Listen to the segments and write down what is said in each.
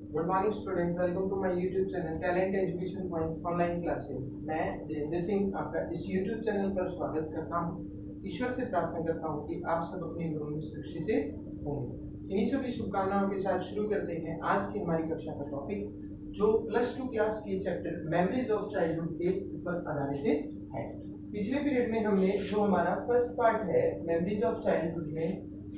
Good morning student, welcome to my YouTube channel talent education point online classes. मैं देवेंद्र सिंह आपका इस YouTube channel पर स्वागत करता हूं। ईश्वर से प्रार्थना करता हूं कि आप सब अपने घरों में सुरक्षित होंगे। इन्हीं सभी शुभकामनाओं के साथ शुरू करते हैं आज की हमारी कक्षा का टॉपिक, जो +2 क्लास के चैप्टर मेमोरीज ऑफ चाइल्डहुड के ऊपर आधारित है। पिछले पीरियड में हमने जो हमारा फर्स्ट पार्ट है मेमोरीज ऑफ चाइल्डहुड में,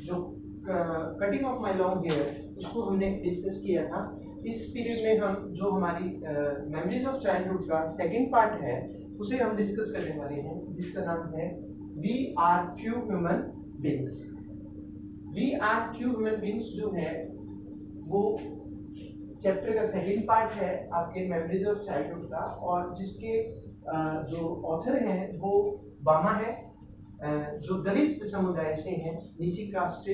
जो cutting of my long hair, उसको हमने डिस्कस किया था। इस पीरियड में हम जो हमारी मेमोरीज ऑफ चाइल्डहुड का सेकंड पार्ट है उसे हम डिस्कस करने वाले हैं, जिसका नाम है we are few human beings. We are few human beings जो है वो चैप्टर का सेकंड पार्ट है आपके मेमोरीज ऑफ चाइल्डहुड का, और जिसके जो ऑथर हैं वो बामा है, जो दलित समुदाय से हैं, नीची कास्ट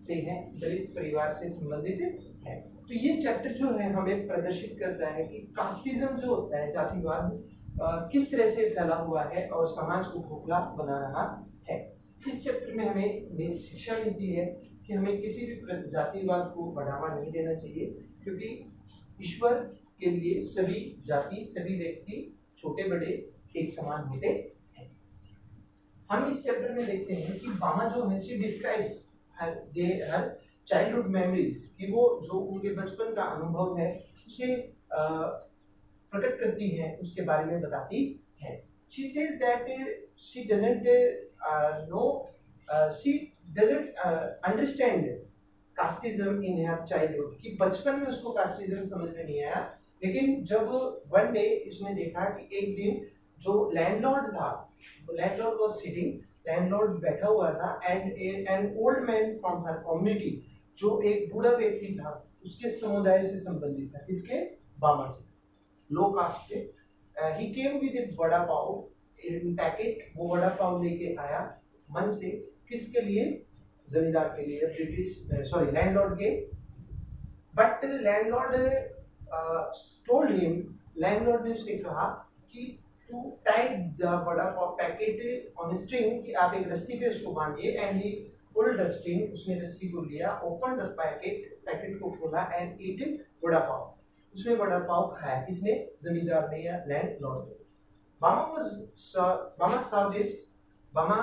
से हैं, दलित परिवार से संबंधित है। तो ये चैप्टर जो है हमें प्रदर्शित करता है कि कास्टिज्म जो होता है, जातिवाद, किस तरह से फैला हुआ है और समाज को खोखला बना रहा है। इस चैप्टर में हमें शिक्षा मिलती है कि हमें किसी भी जातिवाद को बढ़ावा नहीं देना चाहिए, क्योंकि ईश्वर के लिए सभी जाति, सभी व्यक्ति, छोटे बड़े एक समान होते हैं। हम इस चैप्टर में देखते हैं कि बामा जो है she describes her childhood memories, कि वो जो उनके बचपन का अनुभव है उसे प्रकट करती है, उसके बारे में बताती है। She says that she doesn't understand casteism in her childhood, कि बचपन में उसको कास्टिज्म समझ में नहीं आया, लेकिन जब वन डे उसने देखा कि एक दिन जो लैंडलॉर्ड था, लैंडलॉर्ड वाज सिटिंग, लैंडलॉर्ड बैठा हुआ था, and an old man from her community, जो एक बूढ़ा व्यक्ति था उसके समुदाय से संबंधित था, इसके बामा से, लो कास्ट से। He came with a vada pav in packet, वो वड़ा पाव लेके आया मन से, किसके लिए? जमींदार के लिए, ब्रिटिश लैंडलॉर्ड के। But landlord told him, landlord ने उससे कहा कि to tie the vada pav packet on string, कि आप एक रस्सी पे उसको बांधिए। And he pulled the string, उसने रस्सी को लिया, ओपन द पैकेट, पैकेट को खोला, एंड ईट वड़ा पाव, उसने वड़ा पाव खाया। किसने? जमींदार ने या लैंडलॉर्ड ने। बामा saw this, बामा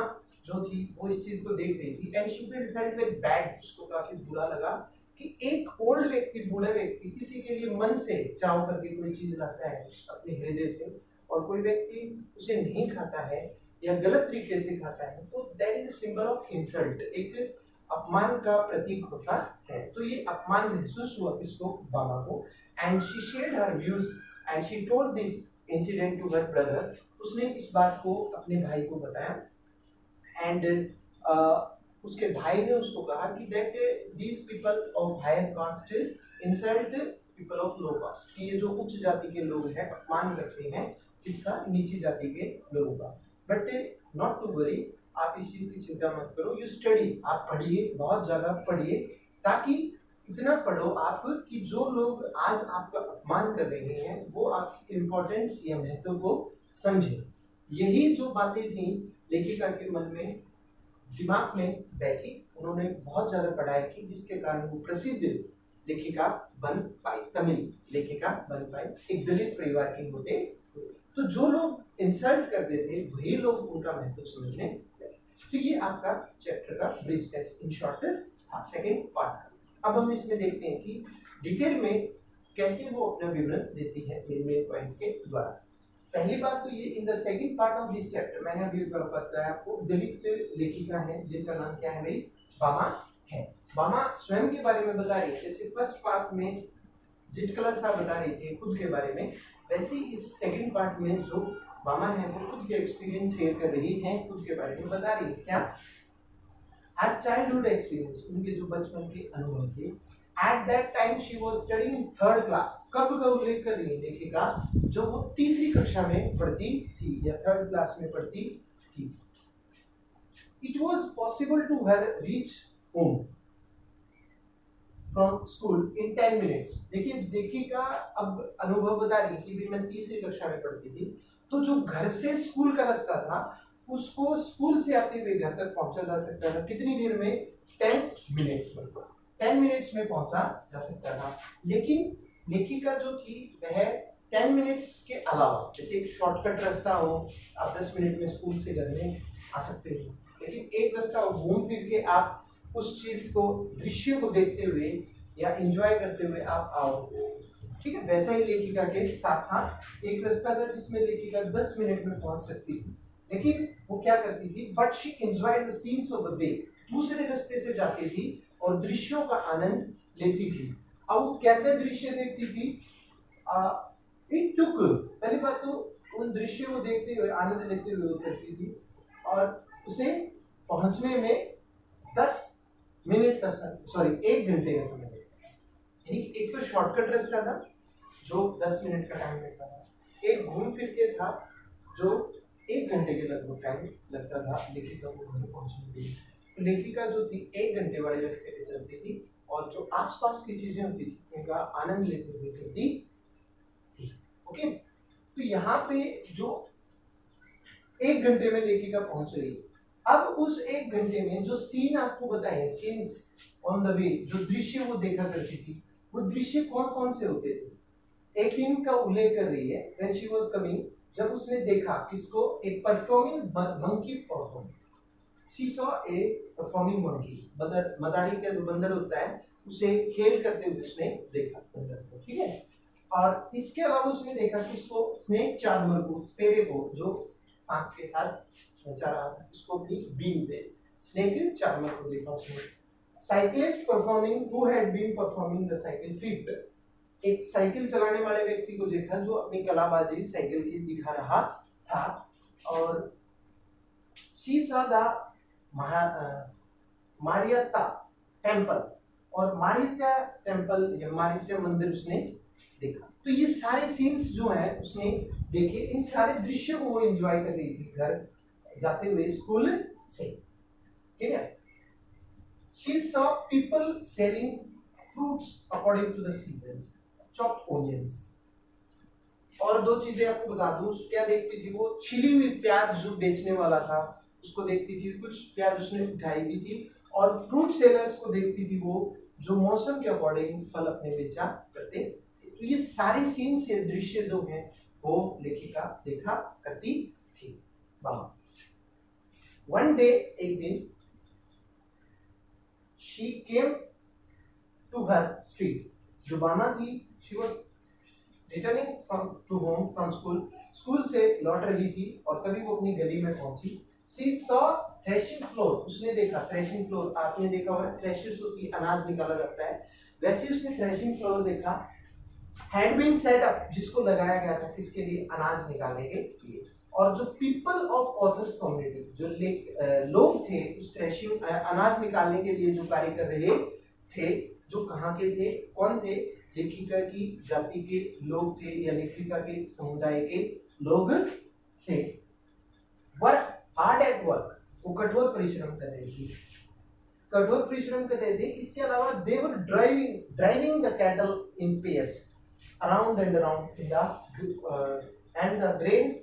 जो थी वो इस चीज को देख रही थी, and she felt very bad, उसको काफी बुरा लगा कि एक ओल्ड व्यक्ति, बूढ़ा व्यक्ति किसी के लिए मन से चाव करके कोई चीज लाता है अपने हृदय से, और कोई व्यक्ति उसे नहीं खाता है या गलत तरीके से खाता है, तो that is a symbol of insult, एक अपमान का प्रतीक होता है। तो ये अपमान महसूस हुआ किसको? बामा को। And she shared her views and she told this incident to her brother, उसने इस बात को अपने भाई को बताया। एंड उसके भाई ने उसको कहा कि that these people of higher caste insult people of low caste, कि ये जो उच्च जाति के लोग हैं अपमान करते हैं इसका नीची जाति के लोगों का। बट नॉट टू वरी, आप इस चीज की चिंता मत करो, यू स्टडी, आप पढ़िए, बहुत ज्यादा पढ़िए, ताकि इतना पढ़ो आप कि जो लोग आज आपका अपमान कर रहे हैं वो आपकी इम्पोर्टेंस या महत्व को समझे। यही जो बातें थी लेखिका के मन में, दिमाग में बैठी, उन्होंने बहुत ज्यादा पढ़ाई की, जिसके कारण वो प्रसिद्ध लेखिका बन पाई, तमिल लेखिका बन पाई, एक दलित परिवार की होते। तो जो लोग इंसल्ट करते थे वही लोग उनका महत्व समझने लगे। तो ये आपका चैप्टर का ब्रिज टेस्ट इन शॉर्ट था, सेकेंड पार्ट। अब हम इसमें देखते हैं कि डिटेल में कैसे वो अपना विवरण देती है मेन पॉइंट्स के द्वारा। पहली बात तो ये, in the second part of this chapter, मैंने अभी बताया आपको, दलित लेखिका है जिनका नाम क्या है भाई? बामा है। बामा स्वयं के बारे में बता रही है, जैसे फर्स्ट पार्ट में जिटकला साहब बता रही थी खुद के बारे में, वैसे ही इस सेकंड पार्ट में जो बामा है वो खुद के एक्सपीरियंस शेयर कर रही है, खुद के बारे में बता रही है। क्या? हर चाइल्डहुड एक्सपीरियंस, उनके जो बचपन के अनुभव थे। At that time she was studying in third class, कब का उल्लेख कर रही है लेखिका? जो वो तीसरी कक्षा में पढ़ती थी या थर्ड क्लास में पढ़ती थी। It was possible to her reach home from school in 10 minutes. देखिए लेखिका अब अनुभव बता रही कि भी मैं तीसरी कक्षा में पढ़ती थी, तो जो घर से स्कूल का रास्ता था उसको स्कूल से आते हुए घर तक पहुंचा जा सकता था कितनी देर में? 10 मिनट्स में। 10 मिनट्स में पहुंचा जा सकता था। लेकिन लेखिका जो थी वह 10 मिनट्स के अलावा, जैसे एक शॉर्टकट रास्ता हो, आप 10 मिनट में स्कूल से घर में आ सकते हो, लेकिन एक रास्ता हो घूम फिर के आप उस चीज को, दृश्य को देखते हुए या एंजॉय करते हुए आप आओ। ठीक है, वैसा ही लेखिका के साथ था। एक रास्ता था जिसमें लेखिका 10 मिनट में पहुंच सकती थी, लेकिन वो क्या करती थी, but she enjoyed the scenes of the way, दूसरे रास्ते से जाती थी और दृश्यों का आनंद लेती थी। अब वो क्या क्या दृश्य देखती थी, इट टुक, पहली बात तो उन दृश्यों को देखते हुए आनंद लेते हुए वो चलती थी और उसे पहुंचने में 10 मिनट का सॉरी 1 घंटे का समय लगता है। यानी एक तो शॉर्टकट रास्ता था जो 10 मिनट का टाइम लगता था, एक घूम फिर के था जो 1 घंटे के लगभग टाइम लगता था लेखिका को वहां पहुंचने के लिए। तो लेखिका जो थी 1 घंटे वाले रास्ते पे चलती थी और जो आसपास की चीजें होती थी उनका आनंद लेते हुए चलती थी। ओके, तो यहाँ पे जो 1 घंटे में लेखिका पहुंच रही, अब उस 1 घंटे में जो सीन आपको बताए, सीन्स ऑन द वे, जो दृश्य वो देखा करती थी, वो दृश्य कौन कौन से होते थे। एक दिन का उल्लेख कर रही है, when she was coming, जब उसने देखा किसको, एक performing monkey perform, she saw a performing monkey, बंदर, मदारी का जो बंदर होता है उसे खेल करते हुए उसने देखा बंदर को। ठीक है, और इसके अलावा उसने देखा किसको, स्नेक चार्मर को, स्पेरे को, जो सांप के साथ नचा रहा था, उसको अपनी बीन पे, स्नेक चार्मर को देखा उसने। Cyclist performing, who had been performing the cycle flip, एक साइकिल चलाने वाले व्यक्ति को देखा जो अपनी कलाबाजी साइकिल की दिखा रहा था। और शी saw the मारियता टेम्पल, और मारित्या टेम्पल या मारित्या मंदिर उसने देखा। तो ये सारे सीन्स जो है उसने देखे, इन सारे दृश्यों को वो एंजॉय कर रही थी घर जाते हुए स्कूल से। ठीक है, she saw people selling fruits according to the seasons, chopped onions। और दो चीजें आपको बता दूं, क्या देखती थी वो, छिली हुई प्याज जो बेचने वाला था उसको देखती थी, कुछ प्याज उसने उठाई भी थी, और फ्रूट सेलर्स को देखती थी वो जो मौसम के अकॉर्डिंग फल अपने बेचा करते। तो ये सारे सीन से दृश्य जो है वो लेखिका देखा करती थी। वन डे, एक दिन, she came to her street, जुबाना थी, she was returning from to home from school, school से लौट रही थी और तभी वो अपनी गली में पहुंची। सी सॉ थ्रेशिंग फ्लोर, उसने देखा थ्रेशिंग फ्लोर, आपने देखा होगा थ्रेशर्स होती है, अनाज निकाला जाता है, वैसे उसने थ्रेशिंग फ्लोर देखा। हैड बीन सेट अप, जिसको लगाया गया था किसके लिए, अनाज निकालने के लिए। और जो पीपल ऑफ ऑथर्स कम्युनिटी, जो लोग थे उस थ्रेशिंग अनाज निकालने के लिए जो कार्य कर रहे थे, जो कहाँ के थे, कौन थे, लेखिका की जाति के लोग थे या लेखिका के समुदाय के लोग थे। वर्क हार्ड एट वर्क, वो कठोर परिश्रम कर रहे थे, कठोर परिश्रम कर रहे थे। इसके अलावा they were driving the cattle in pairs around and around in the end the grain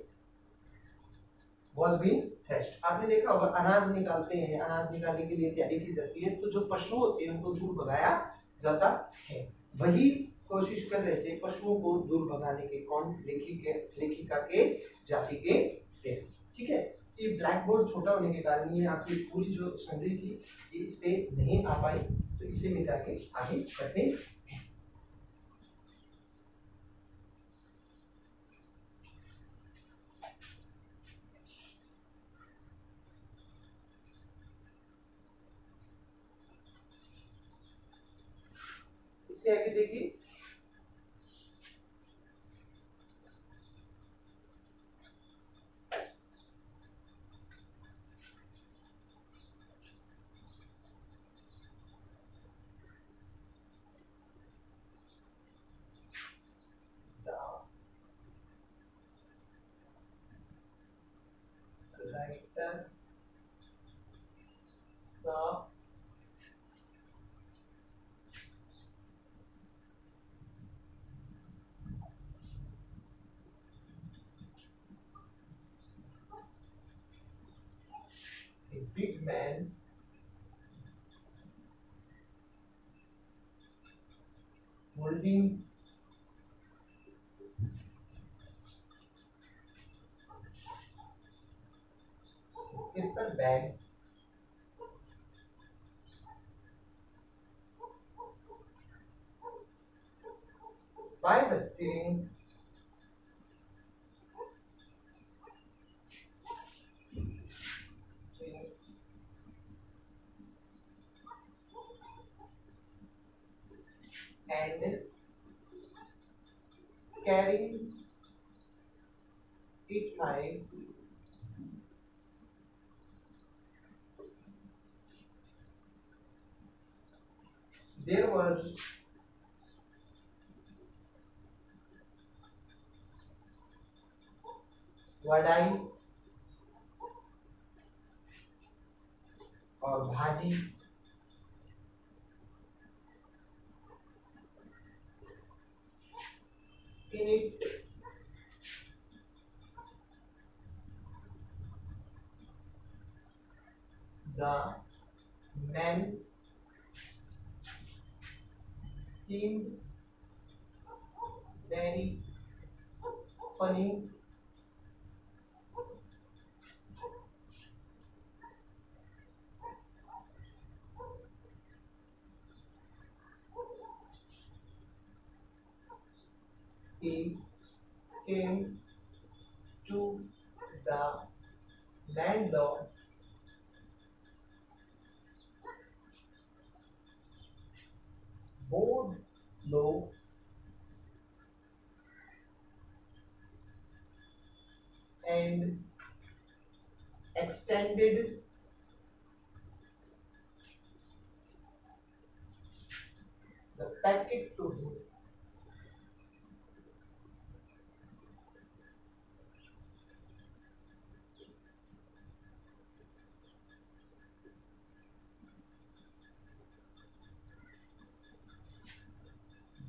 was being threshed. आपने देखा होगा अनाज निकालते हैं, अनाज निकालने के लिए तैयारी की जाती है, तो जो पशु होते हैं उनको दूर भगाया जाता है, वही कोशिश कर रहे थे पशुओं को दूर भगाने के, कौन, लेखिका के जाति के थे। ठीक है, ये ब्लैक बोर्ड छोटा होने के कारण ये आपकी पूरी जो समरी थी ये इस पे नहीं आ पाई, तो इसे मिटा के आगे करते हैं। इससे आगे देखिए, writer saw holding paper bag by the steering and carrying it high. There were vadai or bhaji in it. The man seemed very funny he came to the landlord, bowed low, and extended the packet to him.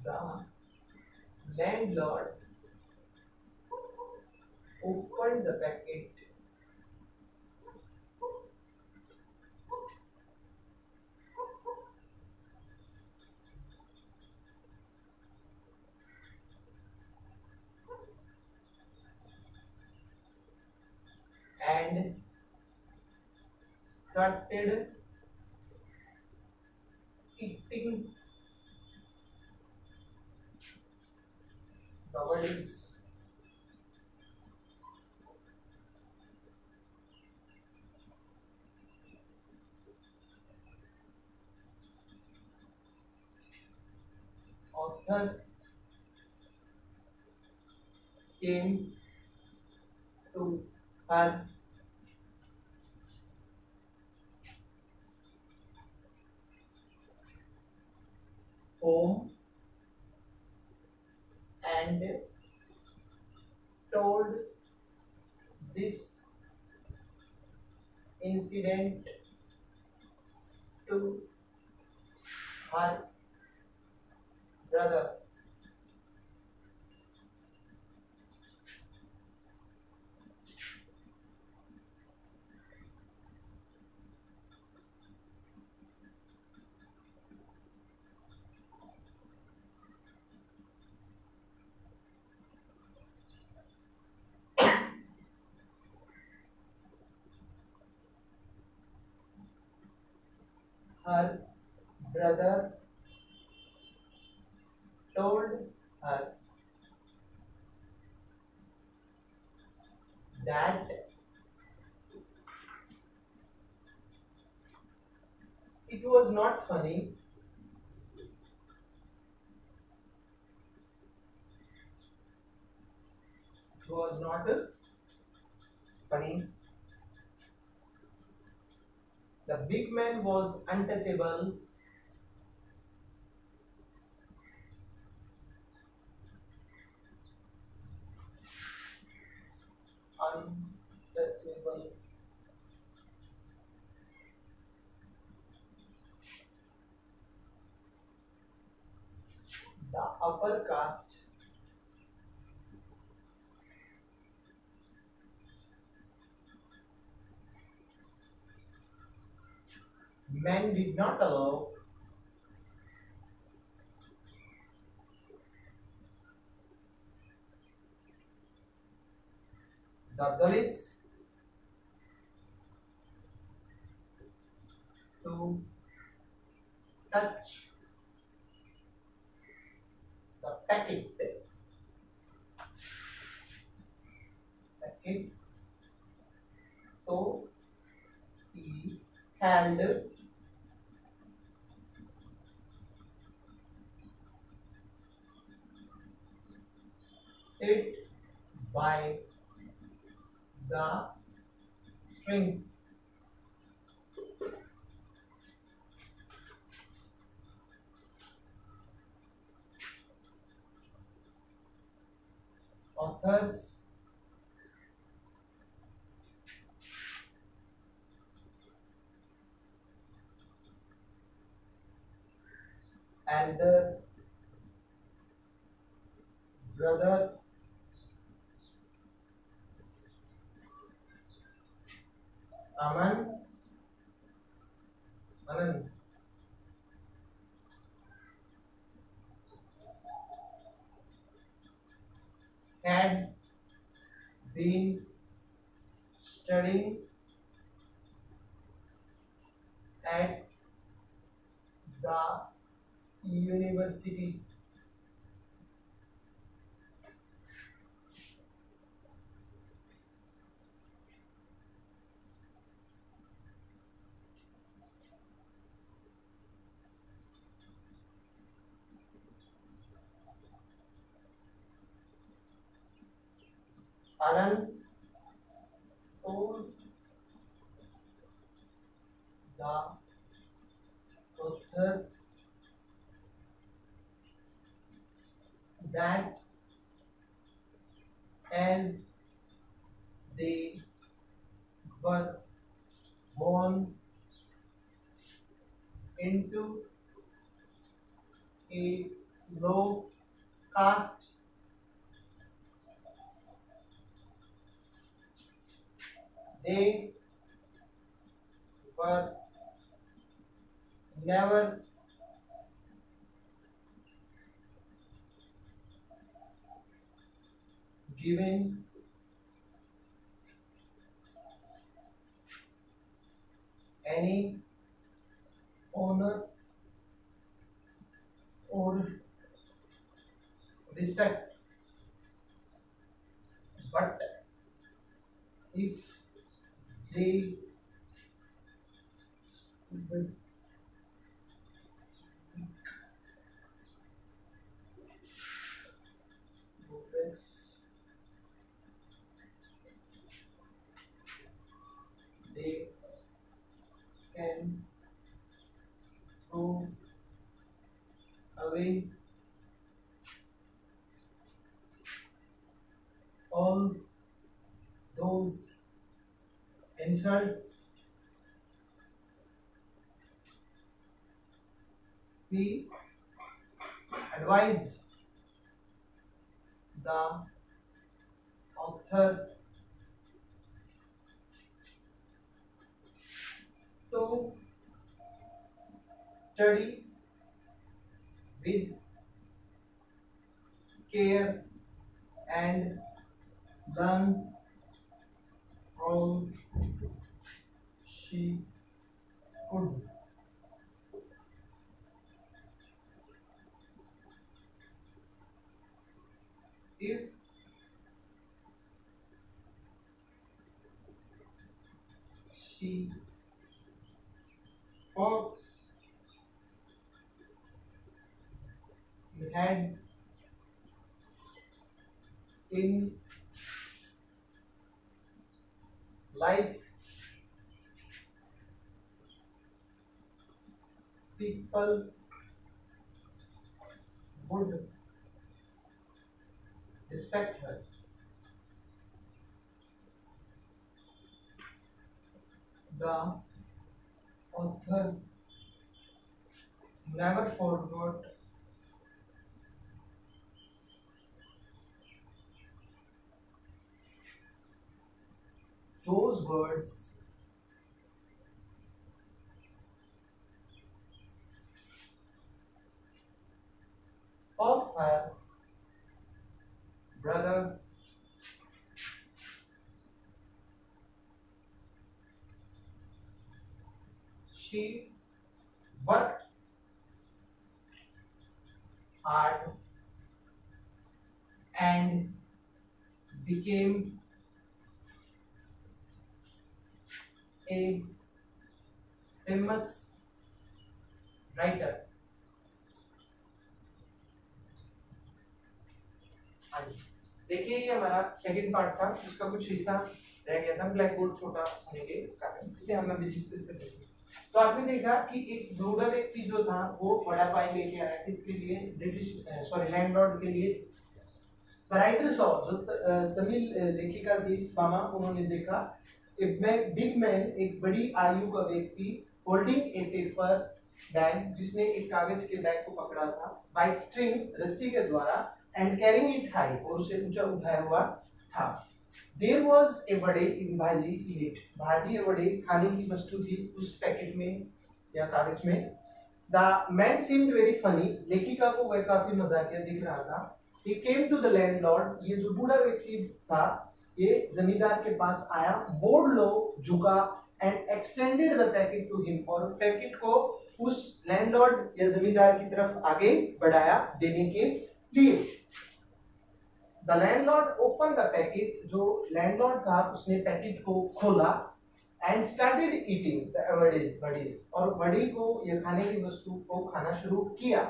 The landlord opened the packet and started eating the bodies. Author came to her home and told this incident to her brother. Her brother told her that it was not funny, it was not funny. The big man was untouchable, untouchable. The upper caste men did not allow the Dalits to touch the packet, so he held it by the string. Authors elder brother Aman Anand had been studying at the university. Anand told the author that as they were born into a low caste, they were never given any honor or respect. But if they progress, they can throw away all those insults. He advised the author to study with care and learn all she could. If she fox had in life, people would respect her. The author never forgot those words of her brother she worked hard and became a famous writer. देखिए ये हमारा second part था जिसका कुछ हिस्सा रह गया था ब्लैक बोर्ड छोटा होने के कारण, जिसे हम अभी डिस्कस करेंगे। तो आपने देखा कि एक बूढ़ा व्यक्ति जो था वो बड़ा पाई लेके आया किसके लिए, लैंडलॉर्ड के लिए। द राइटर सॉ, जो तमिल लेखिका थी बामा, उन्होंने देखा बिग मैन, एक बड़ी आयु का व्यक्ति, होल्डिंग ए पेपर बैग, जिसने एक कागज के बैग को पकड़ा था, बाय स्ट्रिंग, रस्सी के द्वारा, एंड कैरिंग इट हाई, और उसे ऊंचा उठाया हुआ था। देयर वाज ए वड़े इन भाजी इन इट, भाजी और वड़े खाने की वस्तु थी उस पैकेट में या कागज में। The man seemed very funny, लेखिका को वह काफी मजाकिया दिख रहा था। He came to the landlord, ये जो बूढ़ा व्यक्ति था ये जमींदार के पास आया, बोर्ड लो झुका, and extended the packet to him, और पैकेट को उस लैंडलॉर्ड या जमींदार की तरफ आगे बढ़ाया देने के लिए। The landlord open the packet, जो लैंडलॉर्ड था उसने पैकेट को खोला, एंड स्टार्टेड ईटिंग द वड़ीज, और वड़ी को या खाने की वस्तु को खाना शुरू किया।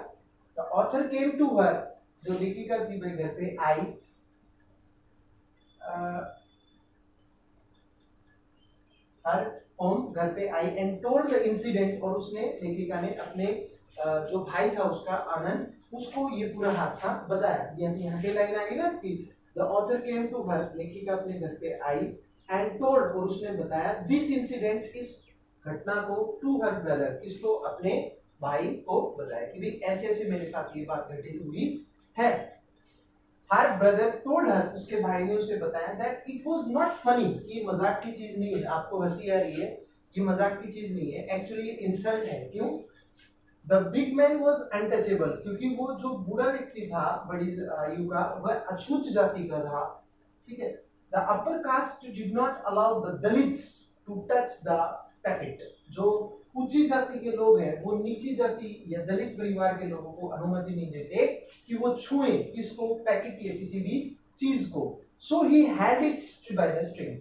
The author came to her, जो लेखिका थी वह घर पे आई, हर होम, घर पे आई, एंड टोल्ड द इंसिडेंट, और उसने, लेखिका ने अपने जो भाई था उसका आनंद, उसको ये पूरा हादसा बताया। यानी यहाँ के लाइन आ गई ना कि the author came to her, लेखिका अपने घर पे आई, एंड टोल्ड, और उसने बताया, दिस इंसिडेंट, इस घटना को, टू हर ब्रदर, इसको अपने भाई को बताया कि भाई ऐसे ऐसे मेरे साथ ये बात घटित हुई है। हर ब्रदर टोल्ड हर, उसके भाई ने उसे बताया, that it was not funny, ये मजाक की चीज नहीं है, आपको हंसी आ रही है, ये मजाक की चीज नहीं है, एक्चुअली ये इंसल्ट है। क्यों? The big man was untouchable, क्योंकि वो जो बूढ़ा व्यक्ति था बड़ी आयु का, वह अछूत जाति का था, ठीक है। The upper caste did not allow the Dalits to touch the packet, जो ऊंची जाति के लोग हैं वो नीची जाति या दलित परिवार के लोगों को अनुमति नहीं देते कि वो छुएं किसको, पैकेट या किसी भी चीज को। So he held it by the string.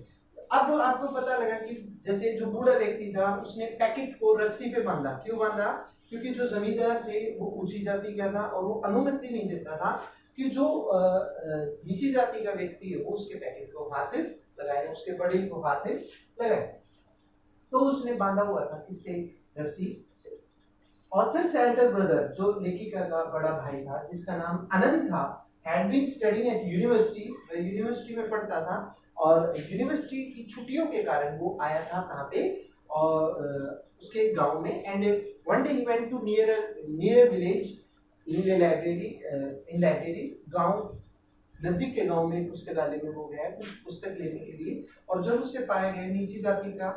अब आपको पता लगा कि जैसे जो बूढ़ा व्यक्ति था उसने पैकेट को रस्सी पे बांधा। क्यों बांधा? क्योंकि जो जमींदार थे वो ऊंची जाति का था और वो अनुमति नहीं देता था कि जो नीची जाति का व्यक्ति है वो उसके पैकेट को हाथ लगाए, उसके बड़े को हाथ लगाए। तो उसने बांधा हुआ था किससे? रस्सी से। ऑथर्स एल्डर ब्रदर, जो लेखिका का बड़ा भाई था जिसका नाम अनंत था, had been studying at university, वह यूनिवर्सिटी में पढ़ता था, और यूनिवर्सिटी की छुट्टियों के कारण वो आया था कहाँ पे, और उसके गांव में। And one day he went to near village in library, गांव नजदीक के गांव में पुस्तकालय में वो गया कुछ पुस्तक लेने के लिए, और जब उसे पाया गया नीची जाति का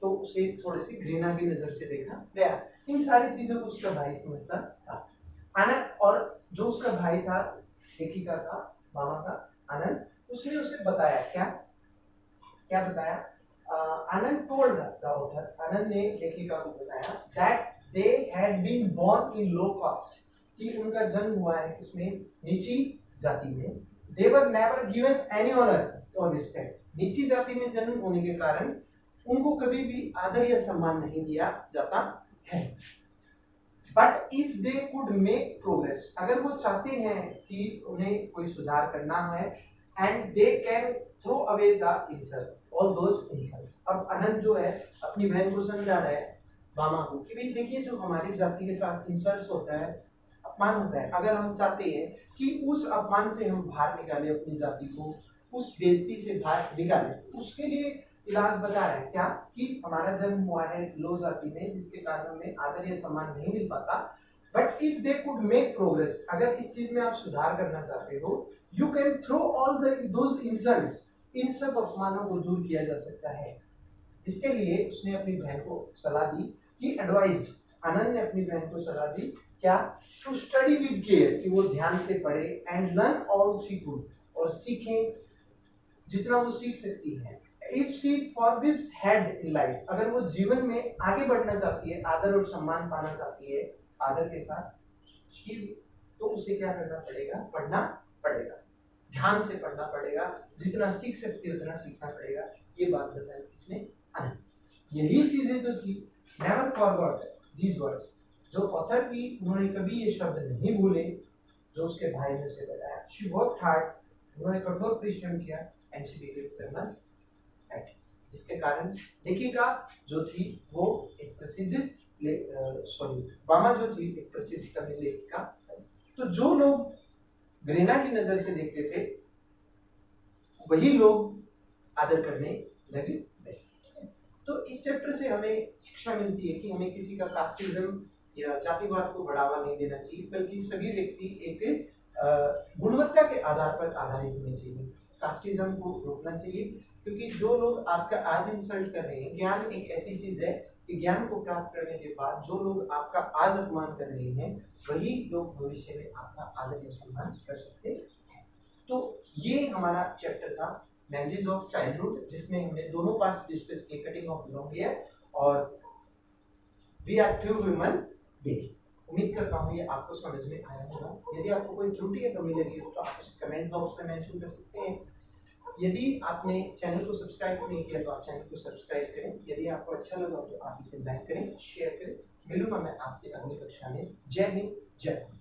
तो उसे थोड़ी सी घृणा की नजर से देखा गया। इन सारी चीजों को उसका भाई समझता था। आनंद, और जो उसका भाई था लेखिका का, मामा का आनंद, उसने उसे बताया क्या बताया? Anand told the author, Anand ने लेखिका को बताया, that they had been born in low caste, कि उनका जन्म हुआ है किसमें? नीची जाति में। They were never given any honour और रिस्पेक्ट, नीची जाति में जन्म होने के कारण उनको कभी भी आदर या सम्मान नहीं दिया जाता है। But if they could make progress, अगर वो चाहते हैं कि उन्हें कोई सुधार करना है, and they can throw away the insult, all those insults. अब अनंत जो है अपनी बहन को समझा रहा है, मामा को, कि भाई देखिए जो हमारी जाति के साथ इंसल्ट्स होता है, अपमान होता है, अगर हम चाहते हैं कि उस अपमान से हम बाहर निकालें अपनी जाति को, उस बेइज्जती से बाहर निकालें, उसके लिए इलाज बता रहे हैं क्या? कि हमारा जन्म हुआ है लो जाति में जिसके कारण हमें आदर या सम्मान नहीं मिल पाता। But if they could make progress, अगर इस चीज में आप सुधार करना चाहते हो, you can throw all those insults, इन सब अपमानों को दूर किया जा सकता है। जिसके लिए उसने अपनी बहन को सलाह दी कि एडवाइज्ड, आनंद ने अपनी बहन को सलाह दी क्या? टू स्टडी विद केयर, कि वो ध्यान से पढ़े, and learn all she could, और सीखें जितना वो सीख सकती है, if she forgives head in life, अगर वो जीवन में आगे बढ़ना चाहती है, आदर और सम्मान पाना चाहती है आदर के साथ, तो उसे क्या करना पड़ेगा, पढ़ना पड़ेगा, ध्यान से पढ़ना पड़ेगा, जितना सीख सकती है उतना सीखना पड़ेगा। ये बात बताई किसने, अनंत। यही चीजें जो थी, नेवर फॉरगॉट दीज वर्ड्स, जो ऑथर थी उन्होंने कभी ये शब्द नहीं भूले जो उसके भाई ने उसे बताया। शी वर्कड हार्ड, उन्होंने कठोर परिश्रम किया, and she became famous eight, जिसके कारण लेखिका जो थी वो एक प्रसिद्ध बामा जो थी एक प्रसिद्ध तमिल लेखिका। तो जो लोग घृणा की नजर से देखते थे वही लोग आदर करने लगे। तो इस चैप्टर से हमें शिक्षा मिलती है कि हमें किसी का कास्टिज्म या जातिवाद को बढ़ावा नहीं देना चाहिए, बल्कि सभी व्यक्ति एक गुणवत्ता के आधार पर आधारित होने चाहिए। कास्टिज्म को रोकना चाहिए, क्योंकि जो लोग आपका आज इंसल्ट कर रहे हैं, ज्ञान एक ऐसी चीज है कि ज्ञान को प्राप्त करने के बाद जो लोग आपका आज अपमान कर रहे हैं वही लोग भविष्य में आपका आदर या सम्मान कर सकते हैं। तो ये हमारा चैप्टर था मेमोरीज ऑफ चाइल्डहुड, जिसमें हमने दोनों पार्ट्स डिस्कस किए, कटिंग ऑफ लॉन्ग हेयर और we are too human being. उम्मीद करता हूँ ये आपको समझ में आया होगा। यदि आपको कोई त्रुटि या कमी लगी हो तो आप उसे कमेंट बॉक्स में मेंशन कर सकते हैं। यदि आपने चैनल को सब्सक्राइब नहीं किया तो आप चैनल को सब्सक्राइब करें। यदि आपको अच्छा लगा तो आप इसे लाइक करें, शेयर करें। मिलूंगा मैं आपसे अगली कक्षा में। जय हिंद, जय भारत।